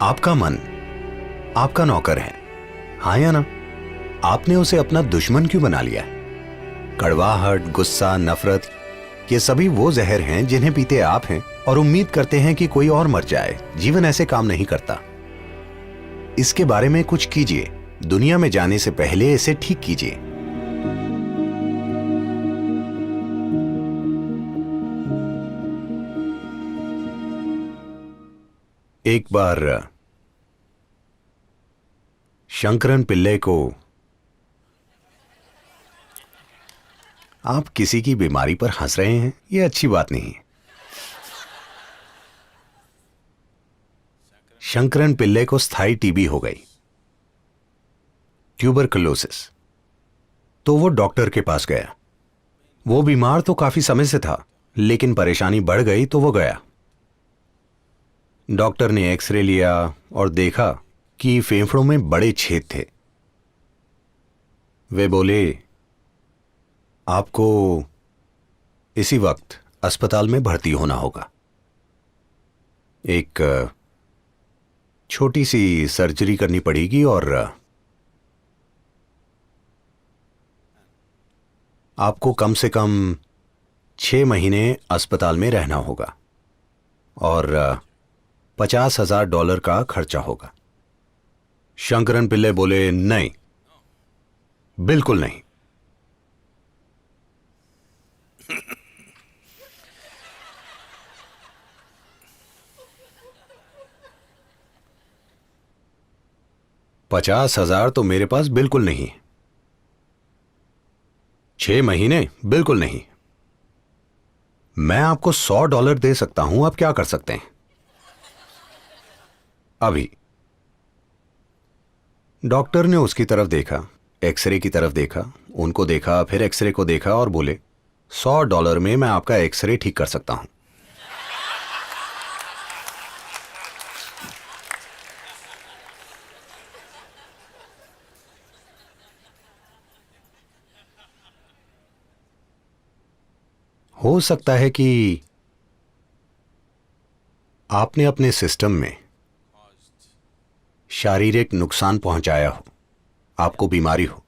आपका मन आपका नौकर है, हाँ या ना? आपने उसे अपना दुश्मन क्यों बना लिया? कड़वाहट, गुस्सा, नफरत, ये सभी वो जहर हैं जिन्हें पीते आप हैं और उम्मीद करते हैं कि कोई और मर जाए। जीवन ऐसे काम नहीं करता। इसके बारे में कुछ कीजिए। दुनिया में जाने से पहले इसे ठीक कीजिए। एक बार शंकरन पिल्ले को आप किसी की बीमारी पर हंस रहे हैं, यह अच्छी बात नहीं है। शंकरन पिल्ले को स्थायी टीबी हो गई, ट्यूबरकुलोसिस। तो वो डॉक्टर के पास गया। वो बीमार तो काफी समय से था, लेकिन परेशानी बढ़ गई तो वो गया। डॉक्टर ने एक्सरे लिया और देखा कि फेफड़ों में बड़े छेद थे। वे बोले, आपको इसी वक्त अस्पताल में भर्ती होना होगा। एक छोटी सी सर्जरी करनी पड़ेगी और आपको कम से कम 6 महीने अस्पताल में रहना होगा और $50,000 का खर्चा होगा। शंकरन पिल्ले बोले, नहीं, बिल्कुल नहीं। $50,000 तो मेरे पास बिल्कुल नहीं। 6 महीने बिल्कुल नहीं। मैं आपको $100 दे सकता हूं, आप क्या कर सकते हैं अभी? डॉक्टर ने उसकी तरफ देखा, एक्सरे की तरफ देखा, उनको देखा, फिर एक्सरे को देखा और बोले, $100 में मैं आपका एक्सरे ठीक कर सकता हूं। हो सकता है कि आपने अपने सिस्टम में शारीरिक नुकसान पहुंचाया हो, आपको बीमारी हो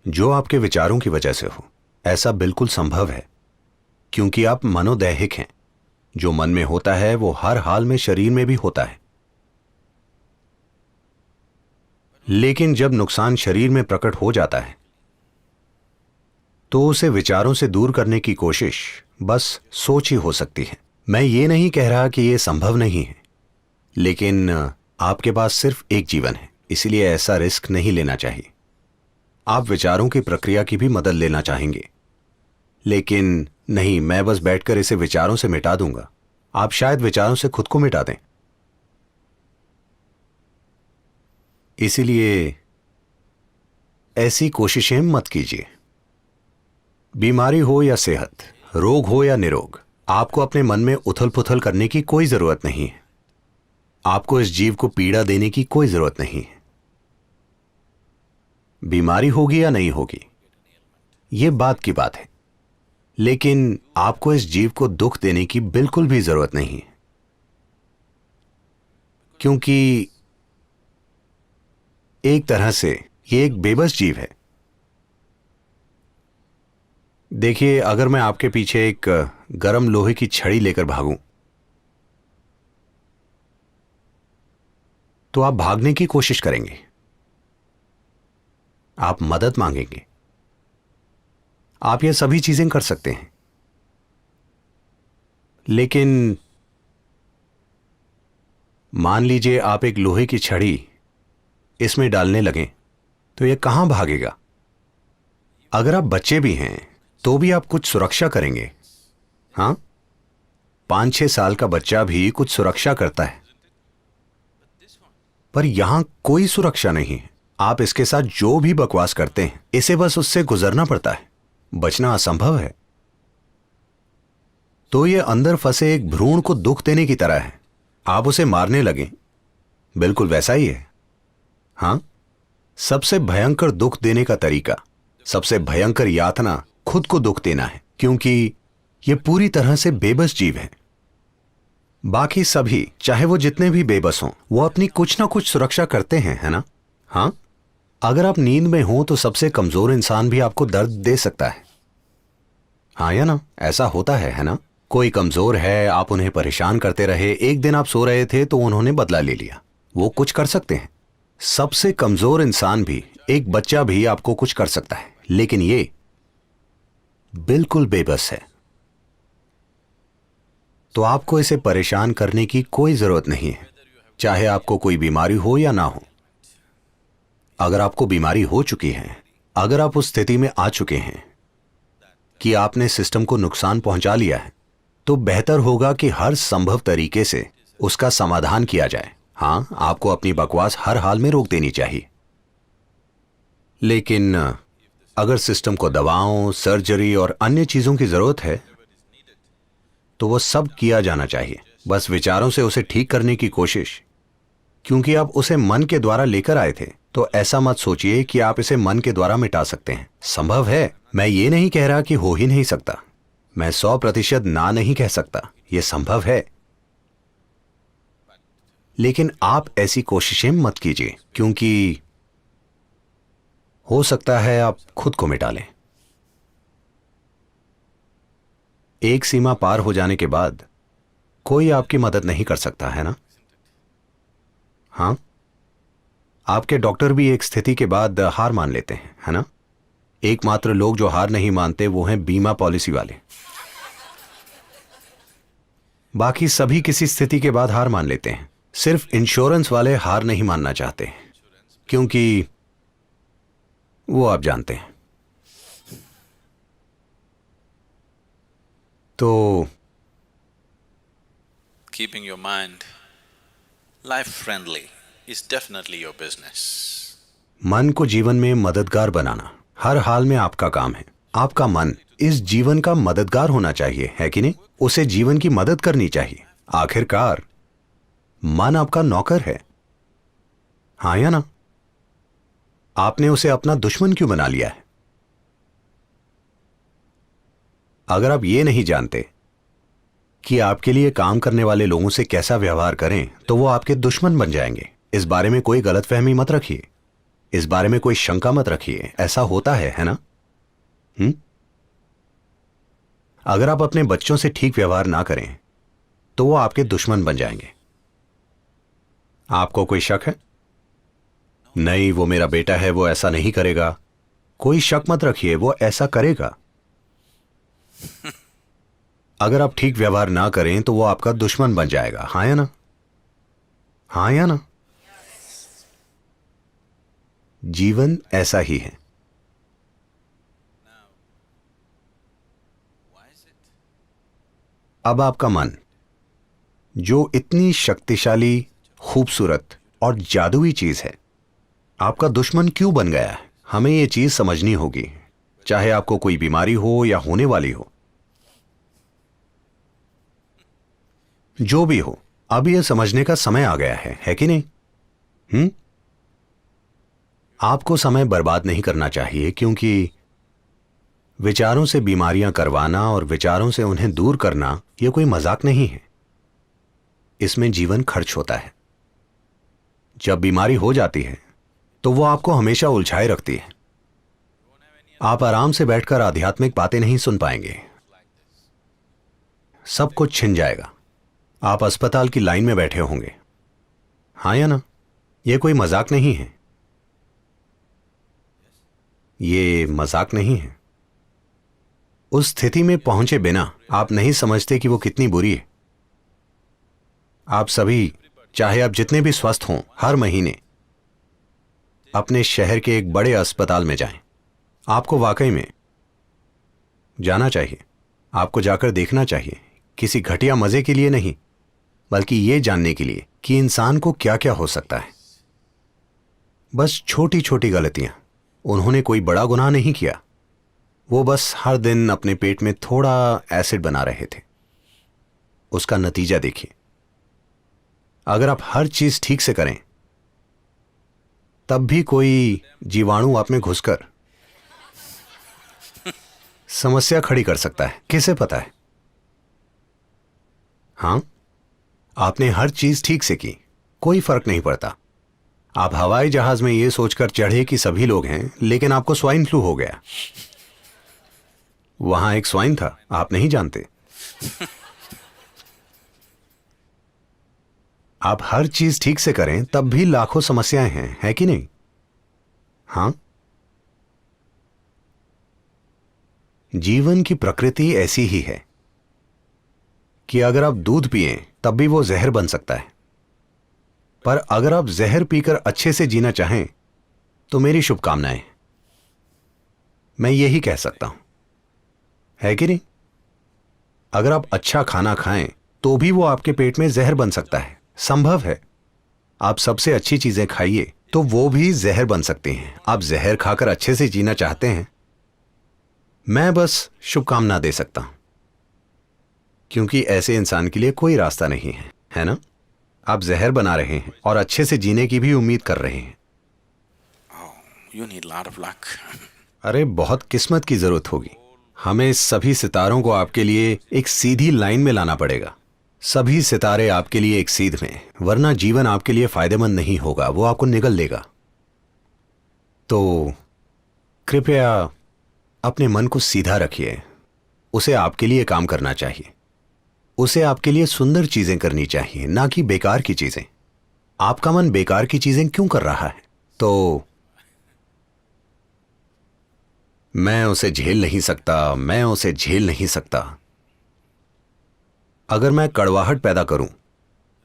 जो आपके विचारों की वजह से हो। ऐसा बिल्कुल संभव है, क्योंकि आप मनोदैहिक हैं। जो मन में होता है वो हर हाल में शरीर में भी होता है। लेकिन जब नुकसान शरीर में प्रकट हो जाता है तो उसे विचारों से दूर करने की कोशिश बस सोच ही हो सकती है। मैं ये नहीं कह रहा कि यह संभव नहीं है, लेकिन आपके पास सिर्फ एक जीवन है, इसलिए ऐसा रिस्क नहीं लेना चाहिए। आप विचारों की प्रक्रिया की भी मदद लेना चाहेंगे, लेकिन नहीं, मैं बस बैठकर इसे विचारों से मिटा दूंगा। आप शायद विचारों से खुद को मिटा दें। इसीलिए ऐसी कोशिशें मत कीजिए। बीमारी हो या सेहत, रोग हो या निरोग, आपको अपने मन में उथल पुथल करने की कोई जरूरत नहीं है। आपको इस जीव को पीड़ा देने की कोई जरूरत नहीं है। बीमारी होगी या नहीं होगी, यह बात की बात है, लेकिन आपको इस जीव को दुख देने की बिल्कुल भी जरूरत नहीं है, क्योंकि एक तरह से यह एक बेबस जीव है। देखिए, अगर मैं आपके पीछे एक गर्म लोहे की छड़ी लेकर भागूं तो आप भागने की कोशिश करेंगे, आप मदद मांगेंगे, आप ये सभी चीजें कर सकते हैं। लेकिन मान लीजिए आप एक लोहे की छड़ी इसमें डालने लगें तो यह कहां भागेगा? अगर आप बच्चे भी हैं तो भी आप कुछ सुरक्षा करेंगे। हां, 5-6 साल का बच्चा भी कुछ सुरक्षा करता है, पर यहां कोई सुरक्षा नहीं है। आप इसके साथ जो भी बकवास करते हैं, इसे बस उससे गुजरना पड़ता है, बचना असंभव है। तो यह अंदर फंसे एक भ्रूण को दुख देने की तरह है। आप उसे मारने लगें, बिल्कुल वैसा ही है। हां, सबसे भयंकर दुख देने का तरीका, सबसे भयंकर यातना खुद को दुख देना है, क्योंकि यह पूरी तरह से बेबस जीव है। बाकी सभी, चाहे वो जितने भी बेबस हों, वो अपनी कुछ ना कुछ सुरक्षा करते हैं, है ना? हाँ, अगर आप नींद में हो तो सबसे कमजोर इंसान भी आपको दर्द दे सकता है। हाँ या ना? ऐसा होता है ना? कोई कमजोर है, आप उन्हें परेशान करते रहे, एक दिन आप सो रहे थे तो उन्होंने बदला ले लिया। वो कुछ कर सकते हैं। सबसे कमजोर इंसान भी, एक बच्चा भी आपको कुछ कर सकता है, लेकिन ये बिल्कुल बेबस है। तो आपको इसे परेशान करने की कोई जरूरत नहीं है, चाहे आपको कोई बीमारी हो या ना हो। अगर आपको बीमारी हो चुकी है, अगर आप उस स्थिति में आ चुके हैं कि आपने सिस्टम को नुकसान पहुंचा लिया है, तो बेहतर होगा कि हर संभव तरीके से उसका समाधान किया जाए। हां, आपको अपनी बकवास हर हाल में रोक देनी चाहिए, लेकिन अगर सिस्टम को दवाओं, सर्जरी और अन्य चीजों की जरूरत है तो वो सब किया जाना चाहिए। बस विचारों से उसे ठीक करने की कोशिश, क्योंकि आप उसे मन के द्वारा लेकर आए थे, तो ऐसा मत सोचिए कि आप इसे मन के द्वारा मिटा सकते हैं। संभव है, मैं ये नहीं कह रहा कि हो ही नहीं सकता, मैं 100% ना नहीं कह सकता, यह संभव है, लेकिन आप ऐसी कोशिशें मत कीजिए, क्योंकि हो सकता है आप खुद को मिटा लें। एक सीमा पार हो जाने के बाद कोई आपकी मदद नहीं कर सकता, है ना? हां, आपके डॉक्टर भी एक स्थिति के बाद हार मान लेते हैं, है ना? एकमात्र लोग जो हार नहीं मानते वो हैं बीमा पॉलिसी वाले। बाकी सभी किसी स्थिति के बाद हार मान लेते हैं। सिर्फ इंश्योरेंस वाले हार नहीं मानना चाहते, क्योंकि वो आप जानते हैं। तो Keeping your mind life friendly is definitely your business. मन को जीवन में मददगार बनाना हर हाल में आपका काम है। आपका मन इस जीवन का मददगार होना चाहिए, है कि नहीं? उसे जीवन की मदद करनी चाहिए। आखिरकार मन आपका नौकर है, हाँ या ना? आपने उसे अपना दुश्मन क्यों बना लिया है? अगर आप ये नहीं जानते कि आपके लिए काम करने वाले लोगों से कैसा व्यवहार करें, तो वो आपके दुश्मन बन जाएंगे। इस बारे में कोई गलतफहमी मत रखिए, इस बारे में कोई शंका मत रखिए। ऐसा होता है ना? अगर आप अपने बच्चों से ठीक व्यवहार ना करें तो वो आपके दुश्मन बन जाएंगे। आपको कोई शक है? नहीं, वो मेरा बेटा है, वो ऐसा नहीं करेगा। कोई शक मत रखिए, वो ऐसा करेगा। अगर आप ठीक व्यवहार ना करें तो वो आपका दुश्मन बन जाएगा, हाँ या ना? हाँ या ना? जीवन ऐसा ही है। अब आपका मन, जो इतनी शक्तिशाली, खूबसूरत और जादुई चीज है, आपका दुश्मन क्यों बन गया है? हमें यह चीज समझनी होगी, चाहे आपको कोई बीमारी हो या होने वाली हो। जो भी हो, अब यह समझने का समय आ गया है कि नहीं? आपको समय बर्बाद नहीं करना चाहिए, क्योंकि विचारों से बीमारियां करवाना और विचारों से उन्हें दूर करना यह कोई मजाक नहीं है। इसमें जीवन खर्च होता है। जब बीमारी हो जाती है तो वो आपको हमेशा उलझाए रखती है। आप आराम से बैठकर आध्यात्मिक बातें नहीं सुन पाएंगे, सब कुछ छिन जाएगा। आप अस्पताल की लाइन में बैठे होंगे, हाँ या ना? यह कोई मजाक नहीं है, ये मजाक नहीं है। उस स्थिति में पहुंचे बिना आप नहीं समझते कि वो कितनी बुरी है। आप सभी, चाहे आप जितने भी स्वस्थ हों, हर महीने अपने शहर के एक बड़े अस्पताल में जाएं। आपको वाकई में जाना चाहिए, आपको जाकर देखना चाहिए, किसी घटिया मजे के लिए नहीं, बल्कि यह जानने के लिए कि इंसान को क्या क्या हो सकता है। बस छोटी छोटी गलतियां, उन्होंने कोई बड़ा गुनाह नहीं किया, वो बस हर दिन अपने पेट में थोड़ा एसिड बना रहे थे। उसका नतीजा देखिए। अगर आप हर चीज ठीक से करें, तब भी कोई जीवाणु आप में घुसकर समस्या खड़ी कर सकता है, किसे पता है? हां, आपने हर चीज ठीक से की, कोई फर्क नहीं पड़ता। आप हवाई जहाज में ये सोचकर चढ़े कि सभी लोग हैं, लेकिन आपको स्वाइन फ्लू हो गया। वहां एक स्वाइन था, आप नहीं जानते। आप हर चीज ठीक से करें तब भी लाखों समस्याएं हैं, है कि नहीं? हाँ, जीवन की प्रकृति ऐसी ही है कि अगर आप दूध पिएं तब भी वो जहर बन सकता है। पर अगर आप जहर पीकर अच्छे से जीना चाहें तो मेरी शुभकामनाएं। मैं यही कह सकता हूं, है कि नहीं? अगर आप अच्छा खाना खाएं तो भी वो आपके पेट में जहर बन सकता है, संभव है। आप सबसे अच्छी चीजें खाइए तो वो भी जहर बन सकती हैं। आप जहर खाकर अच्छे से जीना चाहते हैं, मैं बस शुभकामना दे सकता हूं, क्योंकि ऐसे इंसान के लिए कोई रास्ता नहीं है ना? आप जहर बना रहे हैं और अच्छे से जीने की भी उम्मीद कर रहे हैं। You need lot of luck. अरे बहुत किस्मत की जरूरत होगी। हमें सभी सितारों को आपके लिए एक सीधी लाइन में लाना पड़ेगा। सभी सितारे आपके लिए एक सीध में, वरना जीवन आपके लिए फायदेमंद नहीं होगा, वो आपको निगल लेगा। तो कृपया अपने मन को सीधा रखिए। उसे आपके लिए काम करना चाहिए, उसे आपके लिए सुंदर चीजें करनी चाहिए, ना कि बेकार की चीजें। आपका मन बेकार की चीजें क्यों कर रहा है? तो मैं उसे झेल नहीं सकता, मैं उसे झेल नहीं सकता। अगर मैं कड़वाहट पैदा करूं,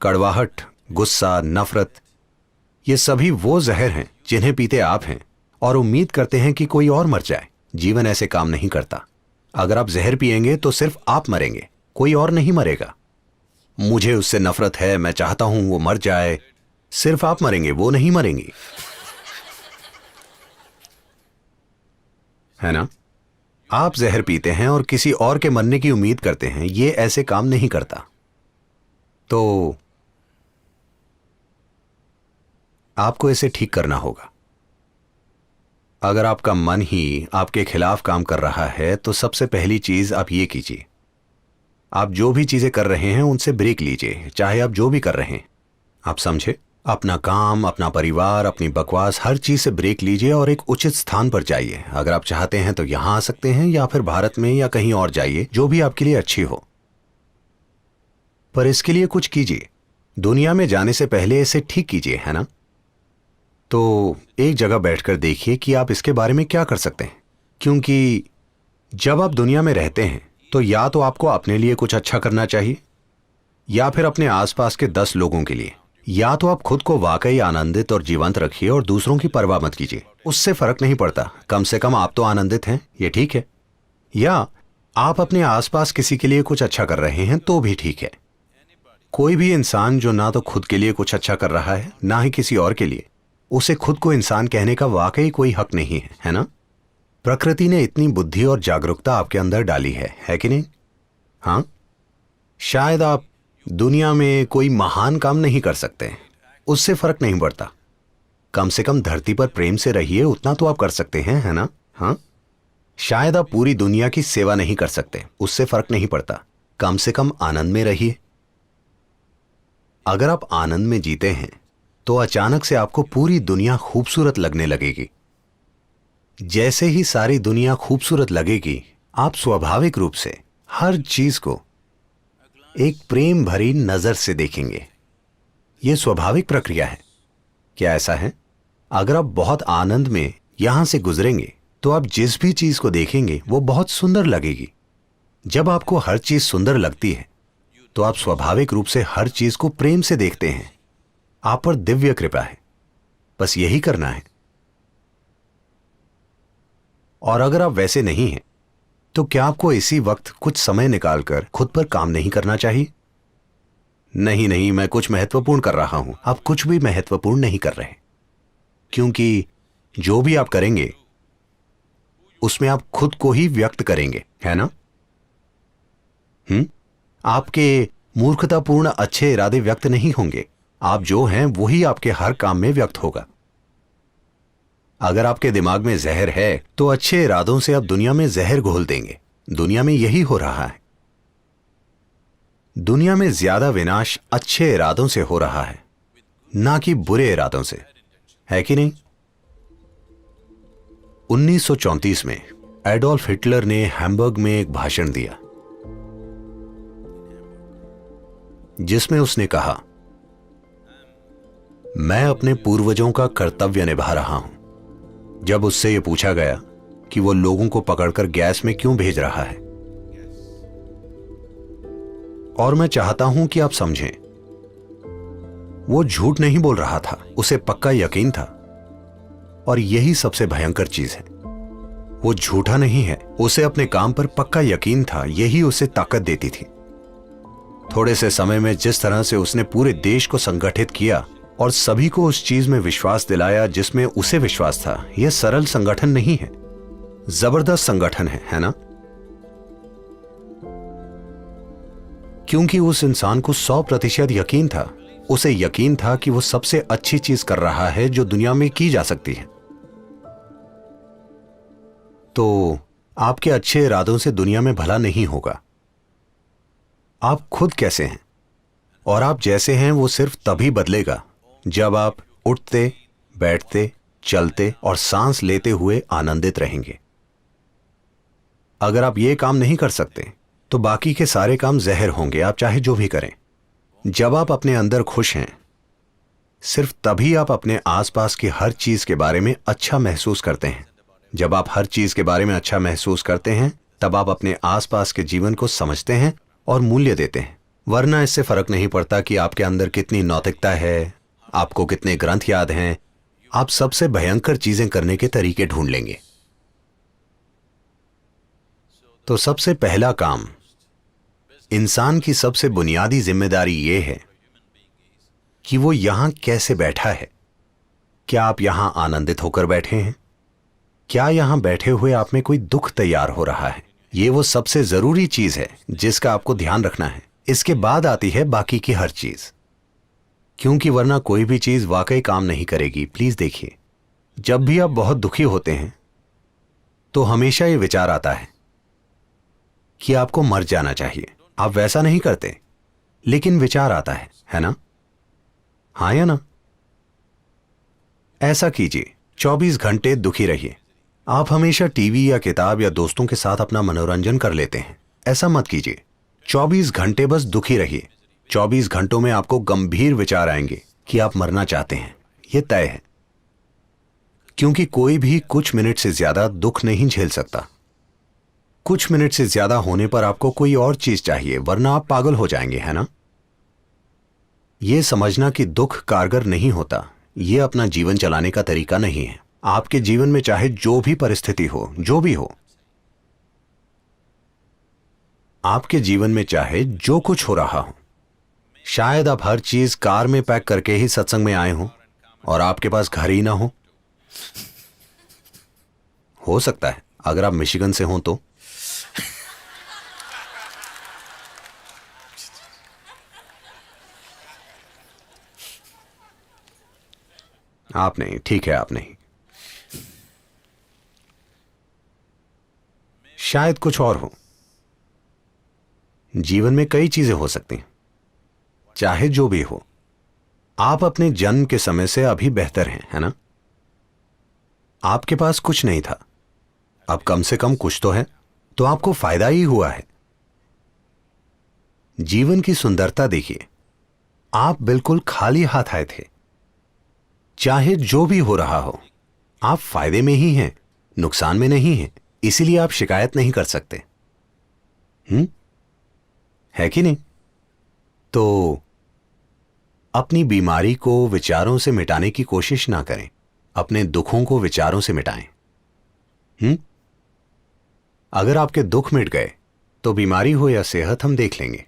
कड़वाहट, गुस्सा, नफरत, ये सभी वो जहर हैं जिन्हें पीते आप हैं और उम्मीद करते हैं कि कोई और मर जाए। जीवन ऐसे काम नहीं करता। अगर आप जहर पिएंगे तो सिर्फ आप मरेंगे, कोई और नहीं मरेगा। मुझे उससे नफरत है, मैं चाहता हूं वो मर जाए, सिर्फ आप मरेंगे, वो नहीं मरेंगी, है ना? आप जहर पीते हैं और किसी और के मरने की उम्मीद करते हैं, ये ऐसे काम नहीं करता। तो आपको इसे ठीक करना होगा। अगर आपका मन ही आपके खिलाफ काम कर रहा है तो सबसे पहली चीज आप ये कीजिए, आप जो भी चीजें कर रहे हैं उनसे ब्रेक लीजिए, चाहे आप जो भी कर रहे हैं। आप समझे? अपना काम, अपना परिवार, अपनी बकवास, हर चीज से ब्रेक लीजिए और एक उचित स्थान पर जाइए। अगर आप चाहते हैं तो यहां आ सकते हैं या फिर भारत में या कहीं और जाइए, जो भी आपके लिए अच्छी हो। पर इसके लिए कुछ कीजिए। दुनिया में जाने से पहले इसे ठीक कीजिए, है ना? तो एक जगह बैठकर देखिए कि आप इसके बारे में क्या कर सकते हैं। क्योंकि जब आप दुनिया में रहते हैं तो या तो आपको अपने लिए कुछ अच्छा करना चाहिए या फिर अपने आसपास के 10 लोगों के लिए। या तो आप खुद को वाकई आनंदित और जीवंत रखिए और दूसरों की परवाह मत कीजिए, उससे फर्क नहीं पड़ता, कम से कम आप तो आनंदित हैं, ये ठीक है। या आप अपने आसपास किसी के लिए कुछ अच्छा कर रहे हैं तो भी ठीक है। कोई भी इंसान जो ना तो खुद के लिए कुछ अच्छा कर रहा है ना ही किसी और के लिए, उसे खुद को इंसान कहने का वाकई कोई हक नहीं है ना? प्रकृति ने इतनी बुद्धि और जागरूकता आपके अंदर डाली है कि नहीं? हाँ, शायद आप दुनिया में कोई महान काम नहीं कर सकते, उससे फर्क नहीं पड़ता। कम से कम धरती पर प्रेम से रहिए, उतना तो आप कर सकते हैं, है ना? हाँ, शायद आप पूरी दुनिया की सेवा नहीं कर सकते, उससे फर्क नहीं पड़ता। कम से कम आनंद में रहिए। अगर आप आनंद में जीते हैं तो अचानक से आपको पूरी दुनिया खूबसूरत लगने लगेगी। जैसे ही सारी दुनिया खूबसूरत लगेगी, आप स्वाभाविक रूप से हर चीज को एक प्रेम भरी नजर से देखेंगे। यह स्वाभाविक प्रक्रिया है। क्या ऐसा है? अगर आप बहुत आनंद में यहां से गुजरेंगे तो आप जिस भी चीज को देखेंगे वो बहुत सुंदर लगेगी। जब आपको हर चीज सुंदर लगती है तो आप स्वाभाविक रूप से हर चीज को प्रेम से देखते हैं। आप पर दिव्य कृपा है, बस यही करना है। और अगर आप वैसे नहीं हैं तो क्या आपको इसी वक्त कुछ समय निकालकर खुद पर काम नहीं करना चाहिए? नहीं नहीं, मैं कुछ महत्वपूर्ण कर रहा हूं। आप कुछ भी महत्वपूर्ण नहीं कर रहे, क्योंकि जो भी आप करेंगे उसमें आप खुद को ही व्यक्त करेंगे, है ना? आपके मूर्खतापूर्ण अच्छे इरादे व्यक्त नहीं होंगे। आप जो हैं वही आपके हर काम में व्यक्त होगा। अगर आपके दिमाग में जहर है तो अच्छे इरादों से आप दुनिया में जहर घोल देंगे। दुनिया में यही हो रहा है। दुनिया में ज्यादा विनाश अच्छे इरादों से हो रहा है, ना कि बुरे इरादों से, है कि नहीं? 1934 में एडोल्फ हिटलर ने हैम्बर्ग में एक भाषण दिया जिसमें उसने कहा, मैं अपने पूर्वजों का कर्तव्य निभा रहा हूं। जब उससे यह पूछा गया कि वो लोगों को पकड़कर गैस में क्यों भेज रहा है, और मैं चाहता हूं कि आप समझें, वो झूठ नहीं बोल रहा था, उसे पक्का यकीन था। और यही सबसे भयंकर चीज है, वो झूठा नहीं है, उसे अपने काम पर पक्का यकीन था, यही उसे ताकत देती थी। थोड़े से समय में जिस तरह से उसने पूरे देश को संगठित किया और सभी को उस चीज में विश्वास दिलाया जिसमें उसे विश्वास था, यह सरल संगठन नहीं है, जबरदस्त संगठन है ना? क्योंकि उस इंसान को 100% यकीन था, उसे यकीन था कि वो सबसे अच्छी चीज कर रहा है जो दुनिया में की जा सकती है। तो आपके अच्छे इरादों से दुनिया में भला नहीं होगा। आप खुद कैसे हैं और आप जैसे हैं वो सिर्फ तभी बदलेगा जब आप उठते, बैठते, चलते और सांस लेते हुए आनंदित रहेंगे। अगर आप ये काम नहीं कर सकते तो बाकी के सारे काम जहर होंगे, आप चाहे जो भी करें। जब आप अपने अंदर खुश हैं, सिर्फ तभी आप अपने आसपास की हर चीज के बारे में अच्छा महसूस करते हैं। जब आप हर चीज के बारे में अच्छा महसूस करते हैं, तब आप अपने आसपास के जीवन को समझते हैं और मूल्य देते हैं। वरना इससे फर्क नहीं पड़ता कि आपके अंदर कितनी नैतिकता है, आपको कितने ग्रंथ याद हैं, आप सबसे भयंकर चीजें करने के तरीके ढूंढ लेंगे। तो सबसे पहला काम, इंसान की सबसे बुनियादी जिम्मेदारी यह है कि वो यहां कैसे बैठा है। क्या आप यहां आनंदित होकर बैठे हैं? क्या यहां बैठे हुए आप में कोई दुख तैयार हो रहा है? ये वो सबसे जरूरी चीज है जिसका आपको ध्यान रखना है। इसके बाद आती है बाकी की हर चीज, क्योंकि वरना कोई भी चीज वाकई काम नहीं करेगी। प्लीज देखिए, जब भी आप बहुत दुखी होते हैं तो हमेशा ये विचार आता है कि आपको मर जाना चाहिए। आप वैसा नहीं करते, लेकिन विचार आता है ना? हाँ या ना? ऐसा कीजिए, 24 घंटे दुखी रहिए। आप हमेशा टीवी या किताब या दोस्तों के साथ अपना मनोरंजन कर लेते हैं, ऐसा मत कीजिए। 24 घंटे बस दुखी रहिए। 24 घंटों में आपको गंभीर विचार आएंगे कि आप मरना चाहते हैं, यह तय है। क्योंकि कोई भी कुछ मिनट से ज्यादा दुख नहीं झेल सकता। कुछ मिनट से ज्यादा होने पर आपको कोई और चीज चाहिए, वरना आप पागल हो जाएंगे, है ना? यह समझना कि दुख कारगर नहीं होता, यह अपना जीवन चलाने का तरीका नहीं है। आपके जीवन में चाहे जो भी परिस्थिति हो, जो भी हो, आपके जीवन में चाहे जो कुछ हो रहा हो, शायद आप हर चीज कार में पैक करके ही सत्संग में आए हो और आपके पास घर ही ना हो सकता है अगर आप मिशिगन से हो तो। आप नहीं, ठीक है, आप नहीं। शायद कुछ और हो। जीवन में कई चीजें हो सकती हैं, चाहे जो भी हो। आप अपने जन्म के समय से अभी बेहतर हैं, है ना? आपके पास कुछ नहीं था, अब कम से कम कुछ तो है, तो आपको फायदा ही हुआ है। जीवन की सुंदरता देखिए, आप बिल्कुल खाली हाथ आए थे। चाहे जो भी हो रहा हो, आप फायदे में ही हैं, नुकसान में नहीं हैं। इसीलिए आप शिकायत नहीं कर सकते। है कि नहीं? तो अपनी बीमारी को विचारों से मिटाने की कोशिश ना करें, अपने दुखों को विचारों से मिटाएं। अगर आपके दुख मिट गए तो बीमारी हो या सेहत हम देख लेंगे।